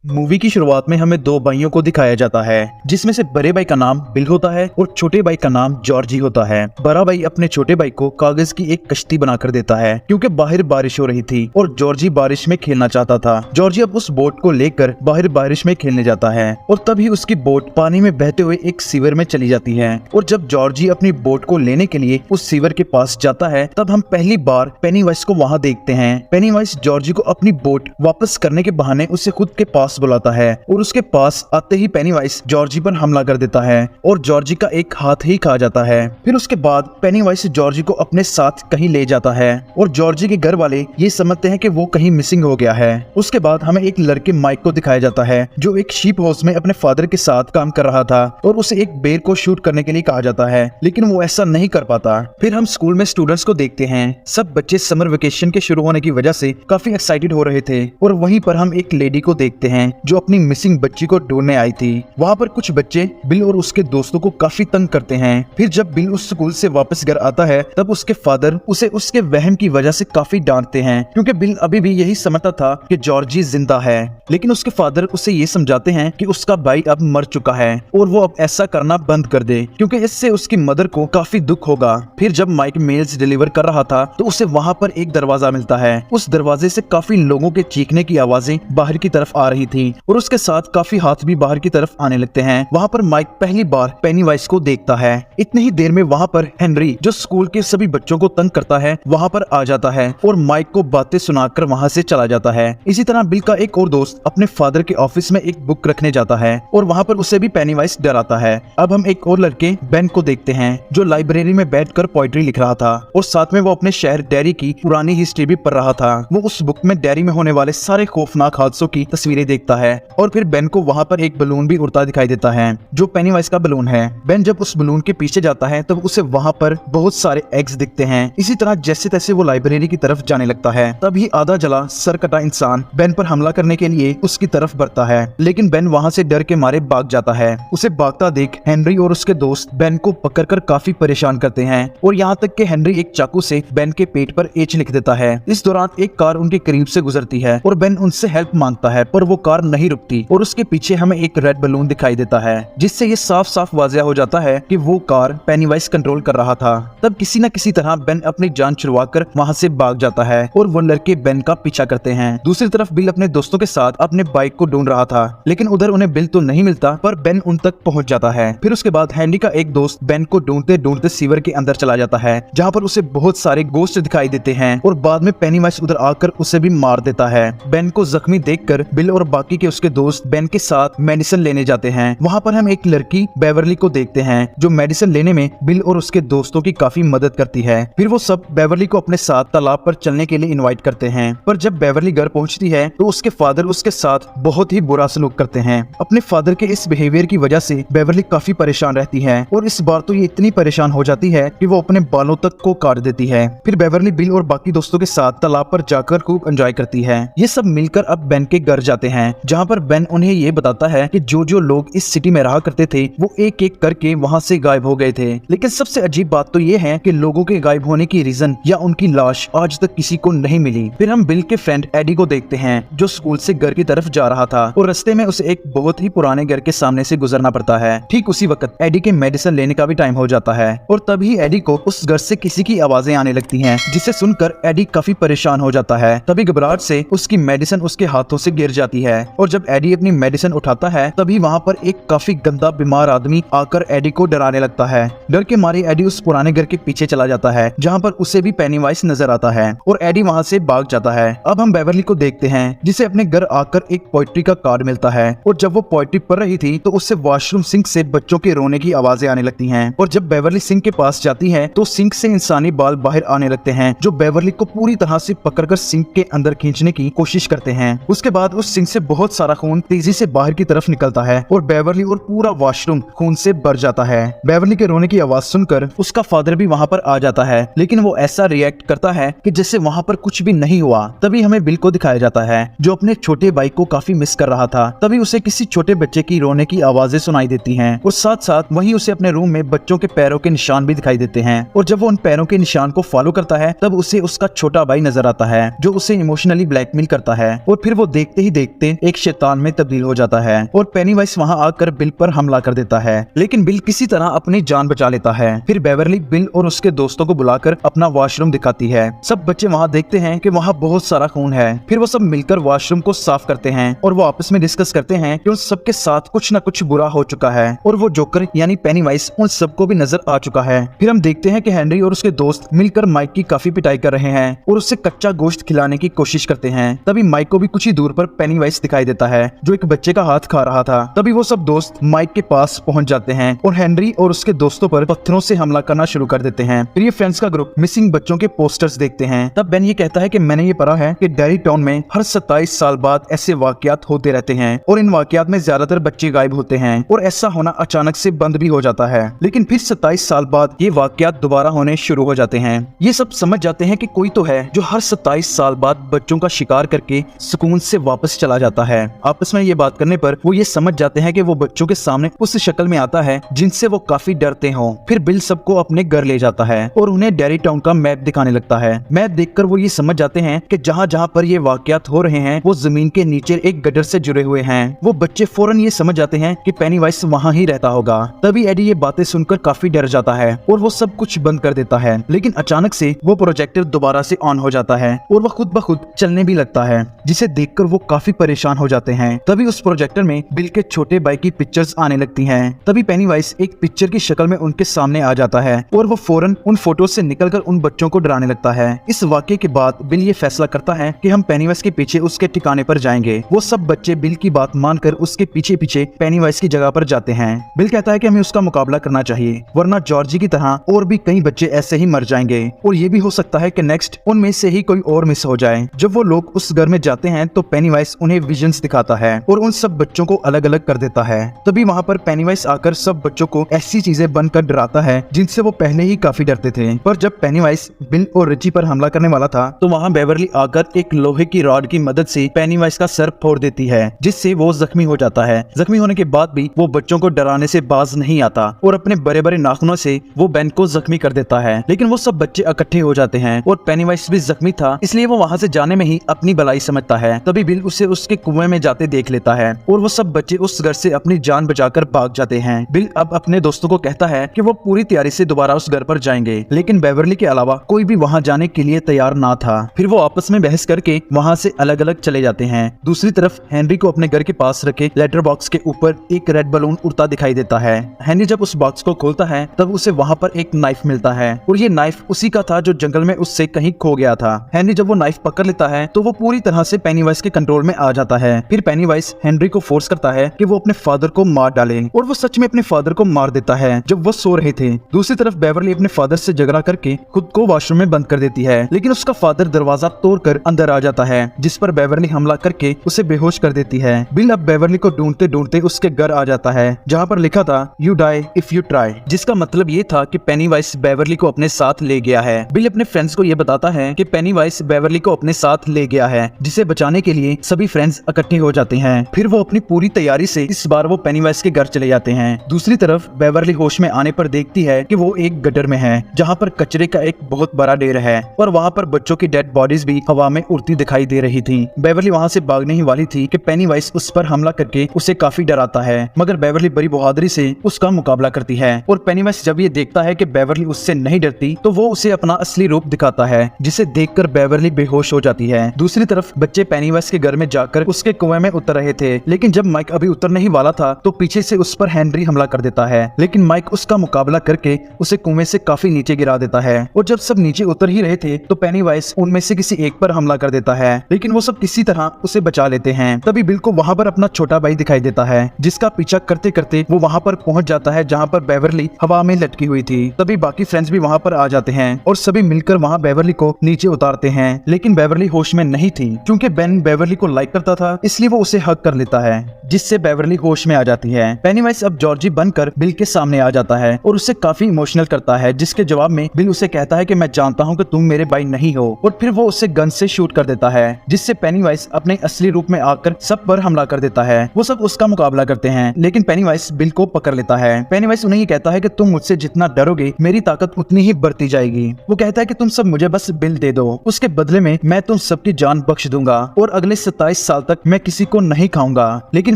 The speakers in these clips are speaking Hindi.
मूवी की शुरुआत में हमें दो भाइयों को दिखाया जाता है, जिसमें से बड़े भाई का नाम बिल होता है और छोटे भाई का नाम जॉर्जी होता है। बड़ा भाई अपने छोटे भाई को कागज की एक कश्ती बनाकर देता है क्योंकि बाहर बारिश हो रही थी और जॉर्जी बारिश में खेलना चाहता था। जॉर्जी अब उस बोट को लेकर बाहर बारिश में खेलने जाता है और तभी उसकी बोट पानी में बहते हुए एक सीवर में चली जाती है। और जब जॉर्जी अपनी बोट को लेने के लिए उस सीवर के पास जाता है तब हम पहली बार पेनीवाइज को वहाँ देखते हैं। पेनीवाइज जॉर्जी को अपनी बोट वापस करने के बहाने उसे खुद के पास बुलाता है और उसके पास आते ही पेनीवाइज जॉर्जी पर हमला कर देता है और जॉर्जी का एक हाथ ही खा जाता है। फिर उसके बाद पेनीवाइज जॉर्जी को अपने साथ कहीं ले जाता है और जॉर्जी के घर वाले ये समझते हैं कि वो कहीं मिसिंग हो गया है। उसके बाद हमें एक लड़के माइक को दिखाया जाता है जो एक शीप हाउस में अपने फादर के साथ काम कर रहा था और उसे एक बेर को शूट करने के लिए कहा जाता है, लेकिन वो ऐसा नहीं कर पाता। फिर हम स्कूल में स्टूडेंट्स को देखते हैं। सब बच्चे समर वेकेशन के शुरू होने की वजह से काफी एक्साइटेड हो रहे थे और वहीं पर हम एक लेडी को देखते हैं जो अपनी मिसिंग बच्ची को ढूंढने आई थी। वहाँ पर कुछ बच्चे बिल और उसके दोस्तों को काफी तंग करते हैं। फिर जब बिल उस स्कूल से वापस घर आता है तब उसके फादर उसे उसके वहम की वजह से काफी डांटते हैं क्योंकि बिल अभी भी यही समझता था कि जॉर्जी जिंदा है, लेकिन उसके फादर उसे ये समझाते हैं कि उसका भाई अब मर चुका है और वो अब ऐसा करना बंद कर दे क्योंकि इससे उसकी मदर को काफी दुख होगा। फिर जब माइक मेल्स डिलीवर कर रहा था तो उसे वहाँ पर एक दरवाजा मिलता है। उस दरवाजे से काफी लोगों के चीखने की आवाजें बाहर की तरफ आ रही थी और उसके साथ काफी हाथ भी बाहर की तरफ आने लगते हैं। वहाँ पर माइक पहली बार पेनीवाइज को देखता है। इतनी ही देर में वहाँ पर हेनरी जो स्कूल के सभी बच्चों को तंग करता है वहाँ पर आ जाता है और माइक को बातें सुनाकर वहाँ से चला जाता है। इसी तरह बिल का एक और दोस्त अपने फादर के ऑफिस में एक बुक रखने जाता है और वहाँ पर उसे भी पेनीवाइज डराता है। अब हम एक और लड़के बेन को देखते हैं जो लाइब्रेरी में बैठकर पोइट्री लिख रहा था और साथ में वो अपने शहर डेरी की पुरानी हिस्ट्री भी पढ़ रहा था। वो उस बुक में डेरी में होने वाले सारे खौफनाक हादसों की तस्वीरें देखता है और फिर बेन को वहाँ पर एक बलून भी उड़ता दिखाई देता है जो पेनीवाइज का बलून है। बेन जब उस बलून के पीछे जाता है तब उसे वहाँ पर बहुत सारे एग्स दिखते हैं। इसी तरह जैसे तैसे वो लाइब्रेरी की तरफ जाने लगता है तभी आधा जला सर कटा इंसान बेन पर हमला करने के लिए उसकी तरफ बढ़ता है, लेकिन बेन वहाँ से डर के मारे भाग जाता है। उसे भागता देख हेनरी और उसके दोस्त बेन को पकड़कर काफी परेशान करते हैं और यहाँ तक कि हेनरी एक चाकू से बेन के पेट पर एच लिख देता है। इस दौरान एक कार उनके करीब से गुजरती है और बेन उनसे हेल्प मांगता है पर वो कार नहीं रुकती और उसके पीछे हमें एक रेड बलून दिखाई देता है जिससे ये साफ साफ वाज़ेह हो जाता है कि वो कार पेनीवाइज कंट्रोल कर रहा था। तब किसी न किसी तरह बेन अपनी जान छुड़वाकर वहाँ से भाग जाता है और वो लड़के बेन का पीछा करते हैं। दूसरी तरफ बिल अपने दोस्तों के साथ अपने बाइक को ढूंढ रहा था, लेकिन उधर उन्हें बिल तो नहीं मिलता पर बेन उन तक पहुँच जाता है। फिर उसके बाद हेनरी का एक दोस्त बेन को ढूंढते ढूंढते सीवर के अंदर चला जाता है जहाँ पर उसे बहुत सारे गोश्त दिखाई देते हैं और बाद में पेनीवाइज उधर आकर उसे भी मार देता है। बेन को जख्मी देखकर बिल और बाकी के उसके दोस्त बेन के साथ मेडिसिन लेने जाते हैं। वहाँ पर हम एक लड़की बेवरली को देखते हैं जो मेडिसिन लेने में बिल और उसके दोस्तों की काफी मदद करती है। फिर वो सब बेवरली को अपने साथ तालाब पर चलने के लिए इनवाइट करते हैं, पर जब बेवरली घर पहुंचती है तो उसके फादर उसके साथ बहुत ही बुरा सलूक करते हैं। अपने फादर के इस बिहेवियर की वजह से बेवरली काफी परेशान रहती है और इस बार तो ये इतनी परेशान हो जाती है कि वो अपने बालों तक को काट देती है। फिर बेवरली बिल और बाकी दोस्तों के साथ तालाब पर जाकर खूब एंजॉय करती है। ये सब मिलकर अब बेन के घर जाते हैं जहाँ पर बेन उन्हें ये बताता है कि जो जो लोग इस सिटी में रहा करते थे वो एक एक करके वहाँ से गायब हो गए थे, लेकिन सबसे अजीब बात तो ये है कि लोगों के गायब होने की रीजन या उनकी लाश आज तक किसी को नहीं मिली। फिर हम बिल के फ्रेंड एडी को देखते हैं जो स्कूल से घर की तरफ जा रहा था और रास्ते में उसे एक बहुत ही पुराने घर के सामने से गुजरना पड़ता है। ठीक उसी वक्त एडी के मेडिसिन लेने का भी टाइम हो जाता है और तभी एडी को उस घर से किसी की आवाजें आने लगती हैं जिसे सुनकर एडी काफी परेशान हो जाता है। तभी घबराहट से उसकी मेडिसिन उसके हाथों से गिर जाती है और जब एडी अपनी मेडिसिन उठाता है तभी वहाँ पर एक काफी गंदा बीमार आदमी आकर एडी को डराने लगता है। डर के मारे एडी उस पुराने घर के पीछे चला जाता है जहाँ पर उसे भी पेनीवाइज नजर आता है और एडी वहाँ से भाग जाता है। अब हम बेवरली को देखते हैं जिसे अपने घर आकर एक पोइट्री का कार्ड मिलता है और जब वो पोइट्री पढ़ रही थी तो उससे वॉशरूम सिंक से बच्चों के रोने की आवाजें आने लगती हैं और जब बेवरली सिंक के पास जाती है तो सिंक से इंसानी बाल बाहर आने लगते हैं जो बेवरली को पूरी तरह से पकड़कर सिंक के अंदर खींचने की कोशिश करते हैं। उसके बाद उस सिंक से बहुत सारा खून तेजी से बाहर की तरफ निकलता है और बेवरली और पूरा वॉशरूम खून से भर जाता है। बेवरली के रोने की आवाज सुनकर उसका फादर भी वहाँ पर आ जाता है, लेकिन वो ऐसा रिएक्ट करता है कि जैसे वहाँ पर कुछ भी नहीं हुआ। तभी हमें बिल को दिखाया जाता है जो अपने छोटे भाई को काफी मिस कर रहा था। तभी उसे किसी छोटे बच्चे की रोने की आवाजें सुनाई देती हैं और साथ साथ वहीं उसे अपने रूम में बच्चों के पैरों के निशान भी दिखाई देते हैं और जब वो उन पैरों के निशान को फॉलो करता है तब उसे उसका छोटा भाई नजर आता है जो उसे इमोशनली ब्लैकमेल करता है और फिर वो देखते ही देखते एक शैतान में तब्दील हो जाता है और पेनीवाइज वहाँ आकर बिल पर हमला कर देता है, लेकिन बिल किसी तरह अपनी जान बचा लेता है। फिर बेवरली बिल और उसके दोस्तों को बुलाकर अपना वॉशरूम दिखाती है। सब बच्चे वहाँ देखते हैं कि वहाँ बहुत सारा खून है। फिर वो सब मिलकर वॉशरूम को साफ करते हैं और वो आपस में डिस्कस करते हैं कि उन सबके साथ कुछ न कुछ बुरा हो चुका है और वो जोकर यानी पेनीवाइज उन सबको भी नजर आ चुका है। फिर हम देखते हैं कि हेनरी और उसके दोस्त मिलकर माइक की काफी पिटाई कर रहे हैं और उससे कच्चा गोश्त खिलाने की कोशिश करते हैं। तभी माइक को भी कुछ ही दूर पर पेनीवाइज दिखाई देता है जो एक बच्चे का हाथ खा रहा था। तभी वो सब दोस्त माइक के पास पहुंच जाते हैं और हेनरी और उसके दोस्तों पर पत्थरों से हमला करना शुरू कर देते हैं। फिर ये फ्रेंड्स का ग्रुप मिसिंग बच्चों के पोस्टर्स देखते हैं। तब बेन ये कहता है कि मैंने ये पढ़ा है कि डेरी टाउन में हर 27 साल बाद ऐसे वाकयात होते रहते हैं और इन वाकयात में ज्यादातर बच्चे गायब होते हैं और ऐसा होना अचानक से बंद भी हो जाता है, लेकिन फिर 27 साल बाद ये वाकयात दोबारा होने शुरू हो जाते हैं। ये सब समझ जाते हैं कि कोई तो है जो हर 27 साल बाद बच्चों का शिकार करके सुकून से वापस चला जाता है। आपस में ये बात करने पर वो ये समझ जाते हैं कि वो बच्चों के सामने उस शक्ल में आता है जिनसे वो काफी डरते हों। फिर बिल सबको अपने घर ले जाता है और उन्हें डेरी टाउन का मैप दिखाने लगता है। मैप देखकर वो ये समझ जाते हैं कि जहाँ जहाँ पर ये वाकयात हो रहे हैं वो जमीन के नीचे एक गटर से जुड़े हुए हैं। वो बच्चे फौरन ये समझ जाते हैं कि पेनीवाइज वहाँ ही रहता होगा। तभी एडी ये बातें सुनकर काफी डर जाता है और वो सब कुछ बंद कर देता है, लेकिन अचानक से वो प्रोजेक्टर दोबारा से ऑन हो जाता है और वो खुद ब खुद चलने भी लगता है, जिसे देखकर वो काफी परेशान हो जाते हैं। तभी उस प्रोजेक्टर में बिल के छोटे भाई की पिक्चर्स आने लगती हैं। तभी पेनीवाइज एक पिक्चर की शक्ल में उनके सामने आ जाता है और वो फौरन उन फोटो से निकलकर उन बच्चों को डराने लगता है। इस वाकये के बाद बिल ये फैसला करता है कि हम पेनीवाइज के पीछे उसके ठिकाने पर जाएंगे। वो सब बच्चे बिल की बात मानकर उसके पीछे पीछे पेनीवाइज की जगह पर जाते हैं। बिल कहता है कि हमें उसका मुकाबला करना चाहिए, वरना जॉर्जी की तरह और भी कई बच्चे ऐसे ही मर जाएंगे और ये भी हो सकता है कि नेक्स्ट उनमें से ही कोई और मिस हो जाए। जब वो लोग उस घर में जाते हैं तो पेनीवाइज उन्हें विजन्स दिखाता है और उन सब बच्चों को अलग अलग कर देता है। तभी वहाँ पर पेनीवाइज आकर सब बच्चों को ऐसी चीजें बनकर डराता है जिनसे वो पहले ही काफी डरते थे। पर जब पेनीवाइज बिल और रिची पर हमला करने वाला था तो वहाँ बेवरली आकर एक लोहे की रॉड की मदद से पेनीवाइज का सर फोड़ देती है, जिससे वो जख्मी हो जाता है। जख्मी होने के बाद भी वो बच्चों को डराने से बाज नहीं आता और अपने बड़े बड़े नाखूनों से वो बेन को जख्मी कर देता है। लेकिन वो सब बच्चे इकट्ठे हो जाते हैं और पेनीवाइज भी जख्मी था, इसलिए वो वहाँ से जाने में ही अपनी भलाई समझता है। तभी बिल उसे उसके कुएं में जाते देख लेता है और वो सब बच्चे उस घर से अपनी जान बचाकर भाग जाते हैं। बिल अब अपने दोस्तों को कहता है कि वो पूरी तैयारी से दोबारा उस घर पर जाएंगे, लेकिन बेवरली के अलावा कोई भी वहाँ जाने के लिए तैयार ना था। फिर वो आपस में बहस करके वहाँ से अलग अलग चले जाते हैं। दूसरी तरफ हेनरी को अपने घर के पास रखे लेटर बॉक्स के ऊपर एक रेड बलून उड़ता दिखाई देता है। हेनरी जब उस बॉक्स को खोलता है तब उसे वहाँ पर एक नाइफ मिलता है और ये नाइफ उसी का था जो जंगल में उससे कहीं खो गया था। हेनरी जब वो नाइफ पकड़ लेता है तो वो पूरी तरह से पेनीवाइज के कंट्रोल में आ जाता है। फिर पेनीवाइज हेनरी को फोर्स करता है कि वो अपने फादर को मार डाले और वो सच में अपने फादर को मार देता है जब वो सो रहे थे। दूसरी तरफ बेवरली अपने फादर से झगड़ा करके खुद को वॉशरूम में बंद कर देती है, लेकिन उसका फादर दरवाजा तोड़कर अंदर आ जाता है, जिस पर बेवरली हमला करके उसे बेहोश कर देती है। बिल अब बेवरली को ढूंढते ढूंढते उसके घर आ जाता है जहाँ पर लिखा था you die if you try, जिसका मतलब ये था कि पेनीवाइज बेवरली को अपने साथ ले गया है। बिल अपने फ्रेंड्स को ये बताता है कि पेनीवाइज बेवरली को अपने साथ ले गया है, जिसे बचाने के लिए सभी फ्रेंड्स इकट्ठे हो जाते हैं। फिर वो अपनी पूरी तैयारी से इस बार वो पेनीवाइज के घर चले जाते हैं। दूसरी तरफ बेवरली होश में आने पर देखती है कि वो एक गटर में है जहाँ पर कचरे का एक बहुत बड़ा ढेर है और वहाँ पर बच्चों की डेड बॉडीज भी हवा में उड़ती दिखाई दे रही थी। बेवरली वहाँ से भागने ही वाली थी कि पेनीवाइज उस पर हमला करके उसे काफी डराता है, मगर बेवरली बड़ी बहादुरी से उसका मुकाबला करती है और पेनीवाइज जब ये देखता है कि बेवरली उससे नहीं डरती तो वो उसे अपना असली रूप दिखाता है, जिसे देखकर बेवरली बेहोश हो जाती है। दूसरी तरफ बच्चे पेनीवाइज के घर में जाकर उसके कुएं में उतर रहे थे, लेकिन जब माइक अभी उतरने ही वाला था तो पीछे से उस पर हेनरी हमला कर देता है, लेकिन माइक उसका मुकाबला करके उसे कुएं से काफी नीचे गिरा देता है। और जब सब नीचे उतर ही रहे थे तो पेनीवाइज उनमें से किसी एक पर हमला कर देता है, लेकिन वो सब किसी तरह उसे बचा लेते हैं। तभी बिल को वहाँ पर अपना छोटा भाई दिखाई देता है, जिसका पीछा करते करते वो वहाँ पर पहुँच जाता है जहाँ पर बेवरली हवा में लटकी हुई थी। तभी बाकी फ्रेंड्स भी वहाँ पर आ जाते हैं और सभी मिलकर वहाँ बेवरली को नीचे उतारते हैं, लेकिन बेवरली होश में नहीं थी। क्योंकि बेन बेवरली को लाइक करता था इसलिए वो उसे हग कर लेता है। जिससे बेवरली होश में आ जाती है। पेनीवाइज अब जॉर्जी बनकर बिल के सामने आ जाता है और उससे काफी इमोशनल करता है, जिसके जवाब में बिल उसे कहता है कि मैं जानता हूँ कि तुम मेरे भाई नहीं हो, और फिर वो उसे गन से शूट कर देता है, जिससे पेनीवाइज अपने असली रूप में आकर सब पर हमला कर देता है। वो सब उसका मुकाबला करते हैं, लेकिन पेनीवाइज बिल को पकड़ लेता है। पेनीवाइज उन्हें ये कहता है कि तुम मुझसे जितना डरोगे मेरी ताकत उतनी ही बढ़ती जाएगी। वो कहता है कि तुम सब मुझे बस बिल दे दो, उसके बदले में मैं तुम सबकी जान बख्श दूंगा और अगले 27 साल तक मैं किसी को नहीं खाऊंगा। लेकिन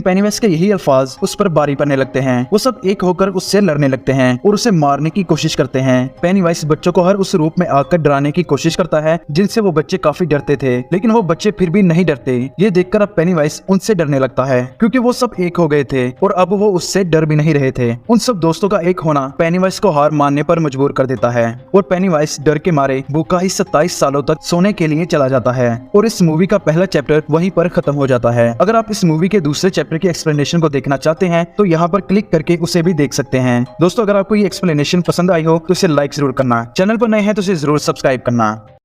पेनीवाइज के यही अल्फाज उस पर भारी पड़ने लगते हैं। वो सब एक होकर उससे लड़ने लगते हैं और उसे मारने की कोशिश करते हैं। पेनीवाइज बच्चों को हर उस रूप में आकर डराने की कोशिश करता है जिनसे वो बच्चे काफी डरते थे, लेकिन वो बच्चे फिर भी नहीं डरते। ये देखकर अब पेनीवाइज उनसे डरने लगता है, क्योंकि वो सब एक हो गए थे और अब वो उससे डर भी नहीं रहे थे। उन सब दोस्तों का एक होना पेनीवाइज को हार मानने पर मजबूर कर देता है और पेनीवाइज डर के मारे भूखा ही 27 सालों तक सोने के लिए चला जाता है। और इस मूवी का पहला चैप्टर वहीं पर खत्म हो जाता है। अगर आप इस मूवी के दूसरे चैप्टर की एक्सप्लेनेशन को देखना चाहते हैं तो यहाँ पर क्लिक करके उसे भी देख सकते हैं। दोस्तों, अगर आपको ये एक्सप्लेनेशन पसंद आई हो तो इसे लाइक जरूर करना, चैनल पर नए हैं तो इसे जरूर सब्सक्राइब करना।